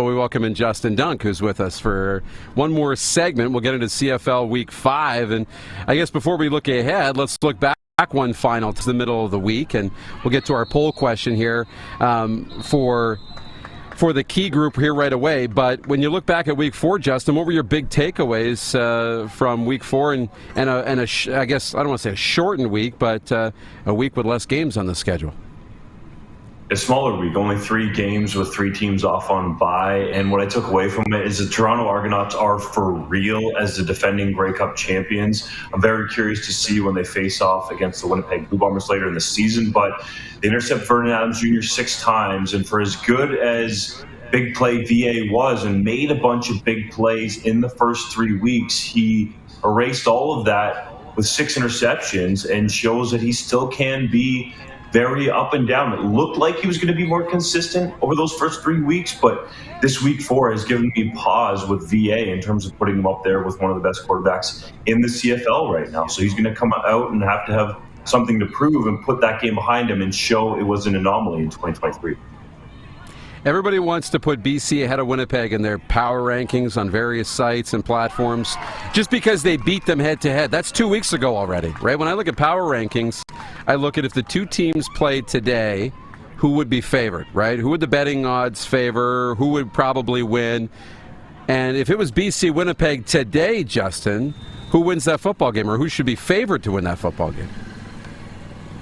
but we welcome in Justin Dunk, who's with us for one more segment. We'll get into CFL Week 5, and I guess before we look ahead, let's look back one final to the middle of the week, and we'll get to our poll question here for the key group here right away. But when you look back at Week 4, Justin, what were your big takeaways from Week 4 and I guess I don't want to say a shortened week, but a week with less games on the schedule? A smaller week, only 3 games with 3 teams off on bye. And what I took away from it is the Toronto Argonauts are for real as the defending Grey Cup champions. I'm very curious to see when they face off against the Winnipeg Blue Bombers later in the season. But they intercept Vernon Adams Jr. 6 times. And for as good as big play VA was and made a bunch of big plays in the first 3 weeks, he erased all of that with 6 interceptions and shows that he still can be very up and down. It looked like he was going to be more consistent over those first 3 weeks, but this Week 4 has given me pause with VA in terms of putting him up there with one of the best quarterbacks in the CFL right now. So he's going to come out and have something to prove and put that game behind him and show it was an anomaly in 2023. Everybody wants to put BC ahead of Winnipeg in their power rankings on various sites and platforms just because they beat them head-to-head. That's 2 weeks ago already, right? When I look at power rankings, I look at if the 2 teams played today, who would be favored, right? Who would the betting odds favor? Who would probably win? And if it was BC-Winnipeg today, Justin, who wins that football game, or who should be favored to win that football game?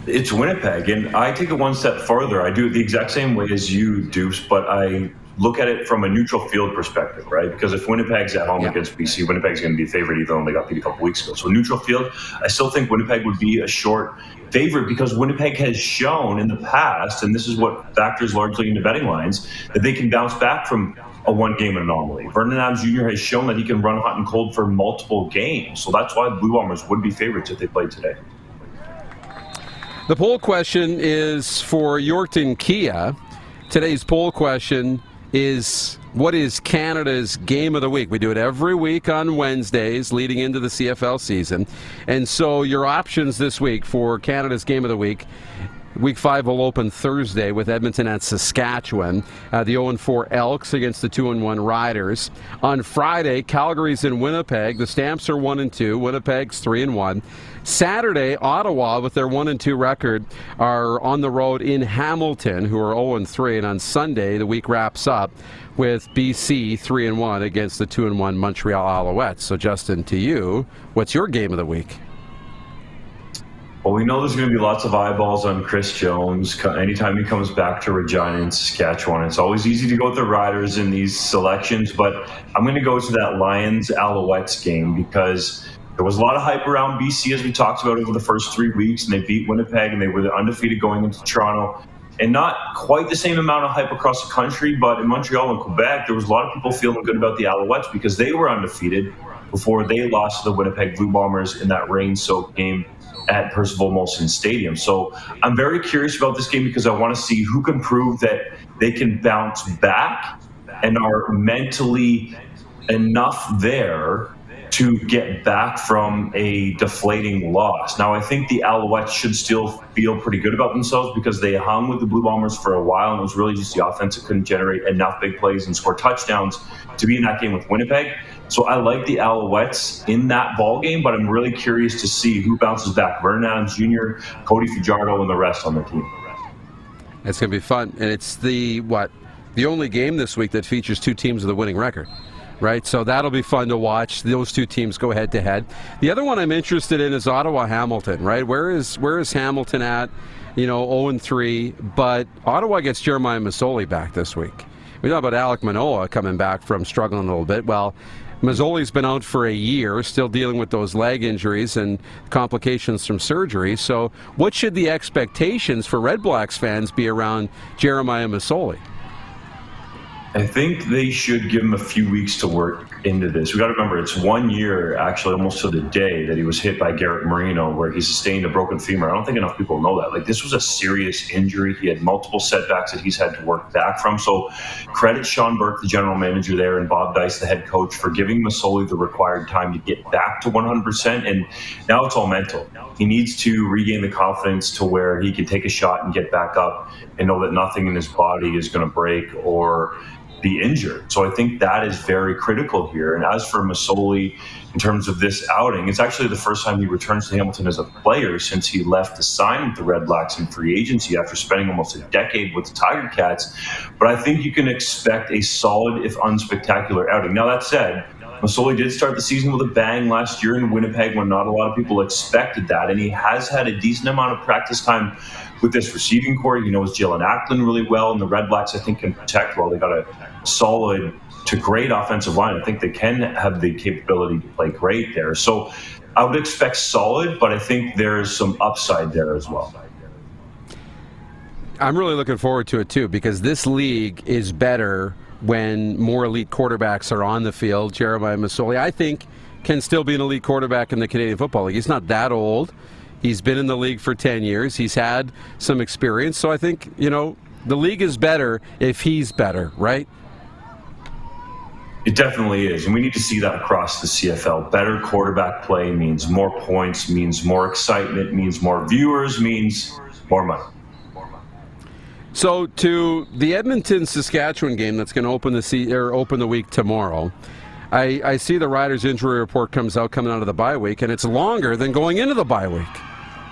It's Winnipeg, and I take it one step further. I do it the exact same way as you, Deuce, but I look at it from a neutral field perspective, right? Because if Winnipeg's at home against BC, Winnipeg's going to be favored even though they got beat a couple weeks ago. So neutral field, I still think Winnipeg would be a short favorite because Winnipeg has shown in the past, and this is what factors largely into betting lines, that they can bounce back from a one-game anomaly. Vernon Adams Jr. has shown that he can run hot and cold for multiple games. So that's why Blue Bombers would be favorites if they played today. The poll question is for Yorkton Kia. Today's poll question is, what is Canada's game of the week? We do it every week on Wednesdays leading into the CFL season. And so your options this week for Canada's game of the week: Week 5 will open Thursday with Edmonton at Saskatchewan. The 0-4 Elks against the 2-1 Riders. On Friday, Calgary's in Winnipeg. The Stamps are 1-2. Winnipeg's 3-1. Saturday, Ottawa, with their 1-2 record, are on the road in Hamilton, who are 0-3. And on Sunday, the week wraps up with BC 3-1 against the 2-1 Montreal Alouettes. So, Justin, to you, what's your game of the week? Well, we know there's going to be lots of eyeballs on Chris Jones anytime he comes back to Regina and Saskatchewan. It's always easy to go with the Riders in these selections, but I'm going to go to that Lions-Alouettes game because there was a lot of hype around BC, as we talked about, over the first 3 weeks, and they beat Winnipeg, and they were undefeated going into Toronto. And not quite the same amount of hype across the country, but in Montreal and Quebec, there was a lot of people feeling good about the Alouettes because they were undefeated before they lost to the Winnipeg Blue Bombers in that rain-soaked game at Percival Molson Stadium. So I'm very curious about this game because I want to see who can prove that they can bounce back and are mentally enough there to get back from a deflating loss. Now, I think the Alouettes should still feel pretty good about themselves because they hung with the Blue Bombers for a while, and it was really just the offense that couldn't generate enough big plays and score touchdowns to be in that game with Winnipeg. So I like the Alouettes in that ball game, but I'm really curious to see who bounces back. Vernon Adams Jr., Cody Fajardo, and the rest on the team. It's going to be fun, and it's the only game this week that features 2 teams with a winning record. Right, so that'll be fun to watch. Those 2 teams go head to head. The other one I'm interested in is Ottawa-Hamilton. Right, where is Hamilton at? 0-3, but Ottawa gets Jeremiah Masoli back this week. We talk about Alec Manoah coming back from struggling a little bit. Well, Mazzoli's been out for a year, still dealing with those leg injuries and complications from surgery. So, what should the expectations for Red Blacks fans be around Jeremiah Masoli? I think they should give him a few weeks to work into this. We got to remember, it's 1 year, actually, almost to the day that he was hit by Garrett Marino, where he sustained a broken femur. I don't think enough people know that. This was a serious injury. He had multiple setbacks that he's had to work back from. So credit Sean Burke, the general manager there, and Bob Dice, the head coach, for giving Masoli the required time to get back to 100%. And now it's all mental. He needs to regain the confidence to where he can take a shot and get back up and know that nothing in his body is going to break or be injured. So I think that is very critical here. And as for Masoli, in terms of this outing, it's actually the first time he returns to Hamilton as a player since he left to sign with the Red Blacks in free agency after spending almost a decade with the Tiger Cats. But I think you can expect a solid, if unspectacular, outing. Now, that said, Masoli did start the season with a bang last year in Winnipeg when not a lot of people expected that, and he has had a decent amount of practice time with this receiving core. He knows Jalen Acklin really well, and the Red Blacks, I think, can protect well. They got a solid to great offensive line. I think they can have the capability to play great there. So I would expect solid, but I think there's some upside there as well. I'm really looking forward to it too, because this league is better when more elite quarterbacks are on the field. Jeremiah Masoli, I think, can still be an elite quarterback in the Canadian Football League. He's not that old. He's been in the league for 10 years. He's had some experience. So I think, the league is better if he's better, right? It definitely is, and we need to see that across the CFL. Better quarterback play means more points, means more excitement, means more viewers, means more money. So to the Edmonton Saskatchewan game that's going to open the week tomorrow, I see the Riders injury report coming out of the bye week, and it's longer than going into the bye week.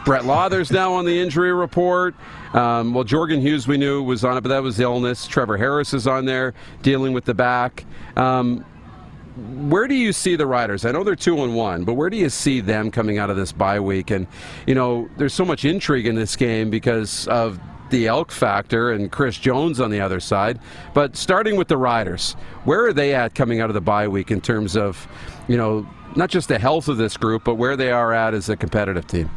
Brett Lauther's now on the injury report. Jorgen Hughes we knew was on it, but that was illness. Trevor Harris is on there dealing with the back. Where do you see the Riders? I know they're 2-1, but where do you see them coming out of this bye week? And, there's so much intrigue in this game because of the Elk factor and Chris Jones on the other side. But starting with the Riders, where are they at coming out of the bye week in terms of, not just the health of this group, but where they are at as a competitive team?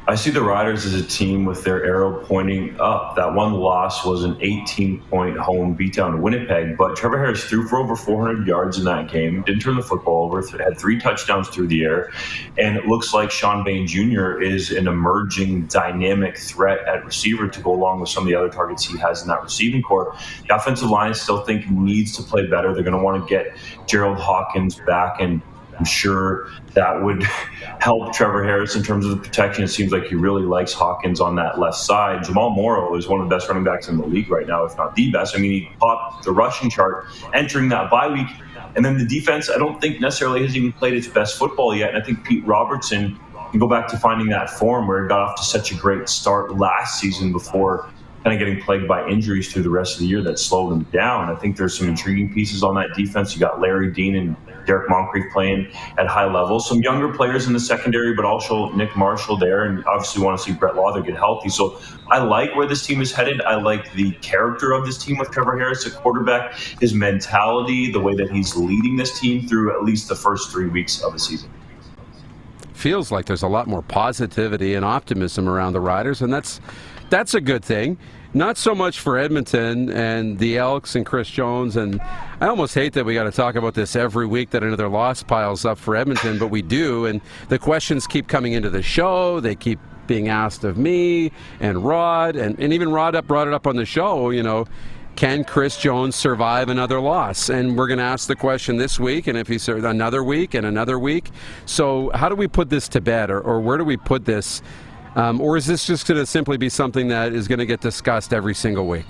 I see the Riders as a team with their arrow pointing up. That one loss was an 18-point home beatdown to Winnipeg, but Trevor Harris threw for over 400 yards in that game, didn't turn the football over, had 3 touchdowns through the air, and it looks like Sean Bain Jr. is an emerging dynamic threat at receiver to go along with some of the other targets he has in that receiving core. The offensive line still think needs to play better. They're going to want to get Gerald Hawkins back, and I'm sure that would help Trevor Harris in terms of the protection. It seems like he really likes Hawkins on that left side. Jamal Morrow is one of the best running backs in the league right now, if not the best. I mean, he topped the rushing chart entering that bye week. And then the defense, I don't think necessarily has even played its best football yet. And I think Pete Robertson can go back to finding that form where he got off to such a great start last season before kind of getting plagued by injuries through the rest of the year that slowed him down. I think there's some intriguing pieces on that defense. You got Larry Dean and Derek Moncrief playing at high levels. Some younger players in the secondary, but also Nick Marshall there, and obviously want to see Brett Lauther get healthy. So I like where this team is headed. I like the character of this team with Trevor Harris at quarterback, his mentality, the way that he's leading this team through at least the first 3 weeks of the season. Feels like there's a lot more positivity and optimism around the Riders, and that's a good thing. Not so much for Edmonton and the Elks and Chris Jones, and I almost hate that we got to talk about this every week, that another loss piles up for Edmonton, but we do, and the questions keep coming into the show. They keep being asked of me and Rod, and even Rod brought it up on the show, can Chris Jones survive another loss? And we're going to ask the question this week, and if he serves another week and another week. So how do we put this to bed, or where do we put this? Or is this just going to simply be something that is going to get discussed every single week?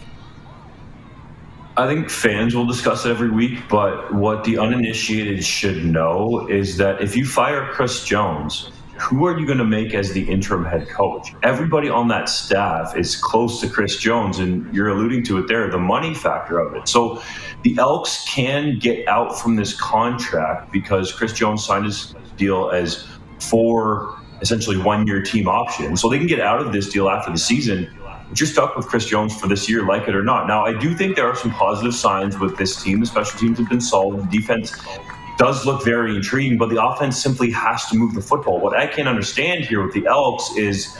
I think fans will discuss it every week, but what the uninitiated should know is that if you fire Chris Jones, who are you going to make as the interim head coach? Everybody on that staff is close to Chris Jones, and you're alluding to it there, the money factor of it. So the Elks can get out from this contract because Chris Jones signed his deal as 4 essentially 1-year team option. So they can get out of this deal after the season, but you're stuck with Chris Jones for this year, like it or not. Now, I do think there are some positive signs with this team. The special teams have been solid. The defense does look very intriguing, but the offense simply has to move the football. What I can't understand here with the Elks is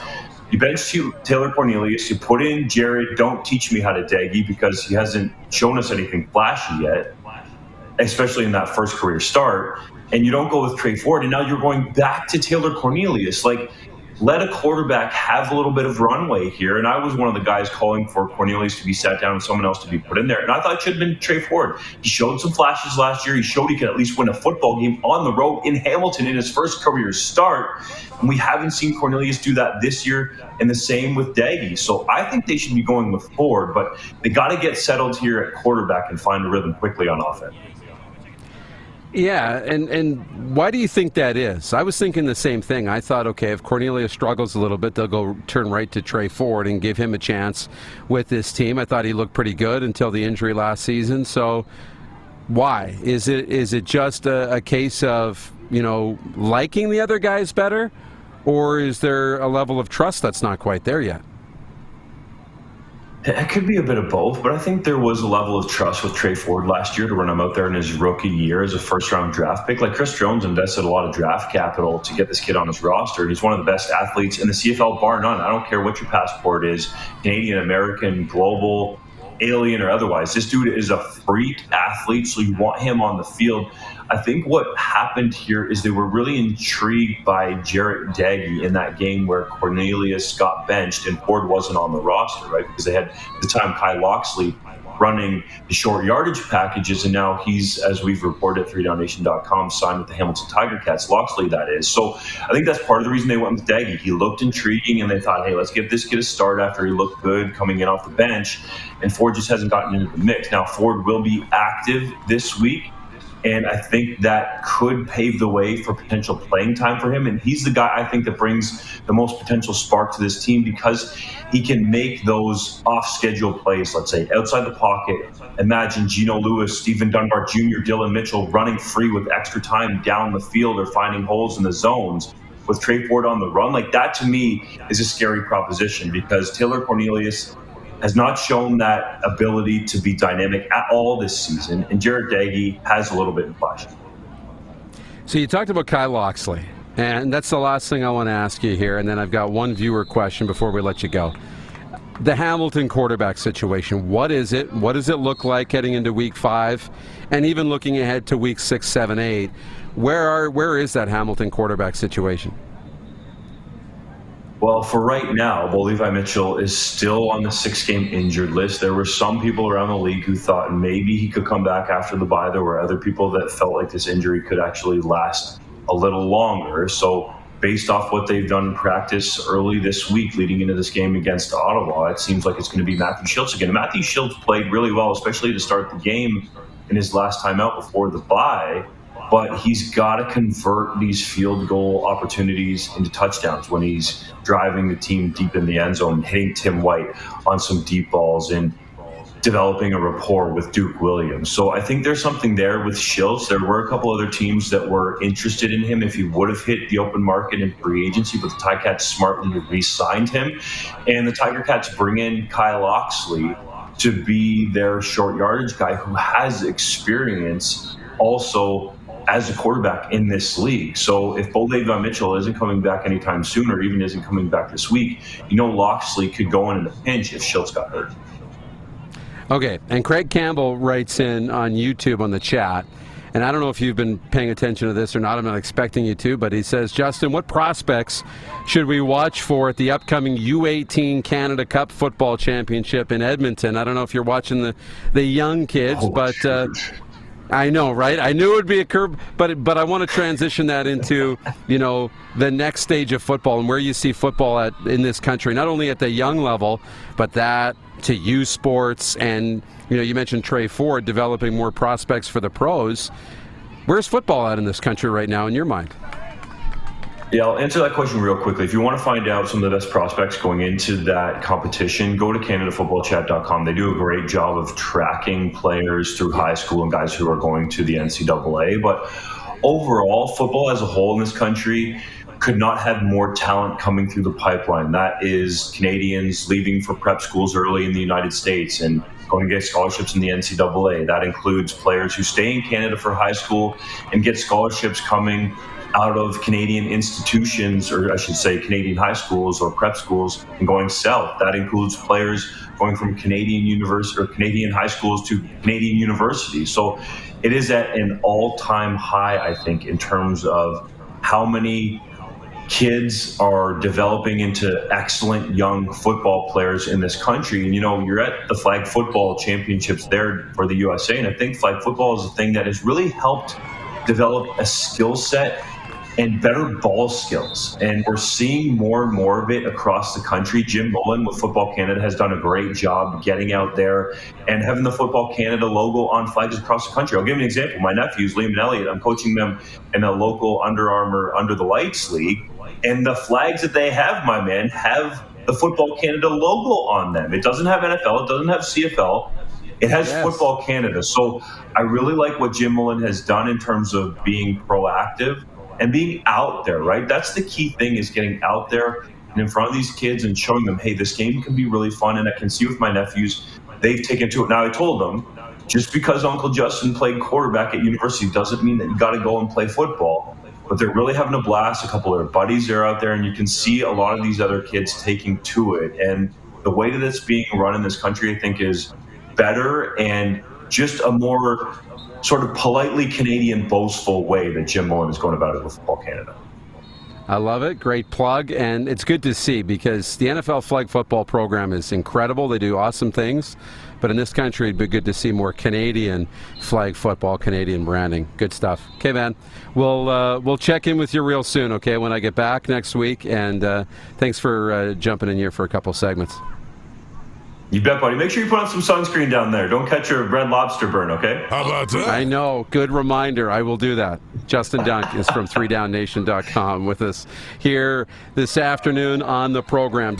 you bench Taylor Cornelius, you put in Jared, don't teach me how to daggy, because he hasn't shown us anything flashy yet, especially in that first career start. And you don't go with Trey Ford, and now you're going back to Taylor Cornelius. Like, let a quarterback have a little bit of runway here. And I was one of the guys calling for Cornelius to be sat down and someone else to be put in there. And I thought it should have been Trey Ford. He showed some flashes last year. He showed he could at least win a football game on the road in Hamilton in his first career start. And we haven't seen Cornelius do that this year, and the same with Daggy. So I think they should be going with Ford, but they got to get settled here at quarterback and find a rhythm quickly on offense. Yeah, and why do you think that is? I was thinking the same thing. I thought, okay, if Cornelius struggles a little bit, they'll go turn right to Trey Ford and give him a chance with this team. I thought he looked pretty good until the injury last season. So why? Is it just a case of, liking the other guys better? Or is there a level of trust that's not quite there yet? It could be a bit of both, but I think there was a level of trust with Trey Ford last year to run him out there in his rookie year as a first-round draft pick. Like, Chris Jones invested a lot of draft capital to get this kid on his roster. He's one of the best athletes in the CFL, bar none. I don't care what your passport is, Canadian, American, global, alien, or otherwise. This dude is a freak athlete, so you want him on the field. I think what happened here is they were really intrigued by Jarrett Daggy in that game where Cornelius got benched and Ford wasn't on the roster, right? Because they had, at the time, Kai Loxley running the short yardage packages, and now he's, as we've reported at 3DownNation.com, signed with the Hamilton Tiger Cats, Loxley that is. So I think that's part of the reason they went with Daggy. He looked intriguing, and they thought, hey, let's give this kid a start after he looked good coming in off the bench, and Ford just hasn't gotten into the mix. Now, Ford will be active this week, and I think that could pave the way for potential playing time for him. And he's the guy I think that brings the most potential spark to this team because he can make those off-schedule plays, let's say, outside the pocket. Imagine Geno Lewis, Stephen Dunbar Jr., Dylan Mitchell running free with extra time down the field or finding holes in the zones with Trey Ford on the run. Like, that to me is a scary proposition because Taylor Cornelius has not shown that ability to be dynamic at all this season, and Jarrett Daggy has a little bit in flash. So you talked about Kai Loxley, and that's the last thing I want to ask you here, and then I've got one viewer question before we let you go. The Hamilton quarterback situation, what is it? What does it look like heading into Week 5, and even looking ahead to Week 6, 7, 8? Where is that Hamilton quarterback situation? Well, for right now, Bo Levi Mitchell is still on the 6-game injured list. There were some people around the league who thought maybe he could come back after the bye. There were other people that felt like this injury could actually last a little longer. So based off what they've done in practice early this week leading into this game against Ottawa, it seems like it's going to be Matthew Schultz again. Matthew Schultz played really well, especially to start the game in his last time out before the bye. But he's got to convert these field goal opportunities into touchdowns when he's driving the team deep in the end zone, hitting Tim White on some deep balls, and developing a rapport with Duke Williams. So I think there's something there with Schultz. There were a couple other teams that were interested in him if he would have hit the open market in free agency, but the Ticats smartly re-signed him. And the Tiger Cats bring in Kai Loxley to be their short yardage guy who has experience also as a quarterback in this league. So if Bo Levi Mitchell isn't coming back anytime soon or even isn't coming back this week, Loxley could go in a pinch if Schultz got hurt. Okay, and Craig Campbell writes in on YouTube on the chat, and I don't know if you've been paying attention to this or not, I'm not expecting you to, but he says, Justin, what prospects should we watch for at the upcoming U18 Canada Cup Football Championship in Edmonton? I don't know if you're watching the young kids, but I know, right? I knew it would be a curve, but I want to transition that into, the next stage of football and where you see football in this country, not only at the young level, but that to youth sports. And, you mentioned Trey Ford developing more prospects for the pros. Where's football at in this country right now in your mind? Yeah, I'll answer that question real quickly. If you want to find out some of the best prospects going into that competition, go to CanadaFootballChat.com. They do a great job of tracking players through high school and guys who are going to the NCAA. But overall, football as a whole in this country could not have more talent coming through the pipeline. That is Canadians leaving for prep schools early in the United States and going to get scholarships in the NCAA. That includes players who stay in Canada for high school and get scholarships coming out of Canadian institutions, or I should say Canadian high schools or prep schools, and going south. That includes players going from Canadian university or Canadian high schools to Canadian universities. So it is at an all-time high, I think, in terms of how many kids are developing into excellent young football players in this country. And, you're at the flag football championships there for the USA. And I think flag football is a thing that has really helped develop a skill set and better ball skills. And we're seeing more and more of it across the country. Jim Mullen with Football Canada has done a great job getting out there and having the Football Canada logo on flags across the country. I'll give you an example. My nephews, Liam and Elliot, I'm coaching them in a local Under Armour Under the Lights league. And the flags that they have, my man, have the Football Canada logo on them. It doesn't have NFL. It doesn't have CFL. It has Football Canada. So I really like what Jim Mullen has done in terms of being proactive and being out there, right? That's the key thing, is getting out there and in front of these kids and showing them, hey, this game can be really fun. And I can see with my nephews, they've taken to it. Now, I told them, just because Uncle Justin played quarterback at university doesn't mean that you got to go and play football. But they're really having a blast. A couple of their buddies are out there, and you can see a lot of these other kids taking to it. And the way that it's being run in this country, I think, is better and just a more sort of politely Canadian, boastful way that Jim Mullen is going about it with Football Canada. I love it. Great plug. And it's good to see, because the NFL flag football program is incredible. They do awesome things. But in this country, it'd be good to see more Canadian flag football, Canadian branding. Good stuff. Okay, man. We'll check in with you real soon, okay, when I get back next week. And thanks for jumping in here for a couple segments. You bet, buddy. Make sure you put on some sunscreen down there. Don't catch your red lobster burn, okay? How about that? I know. Good reminder. I will do that. Justin Dunk is from 3DownNation.com with us here this afternoon on the program.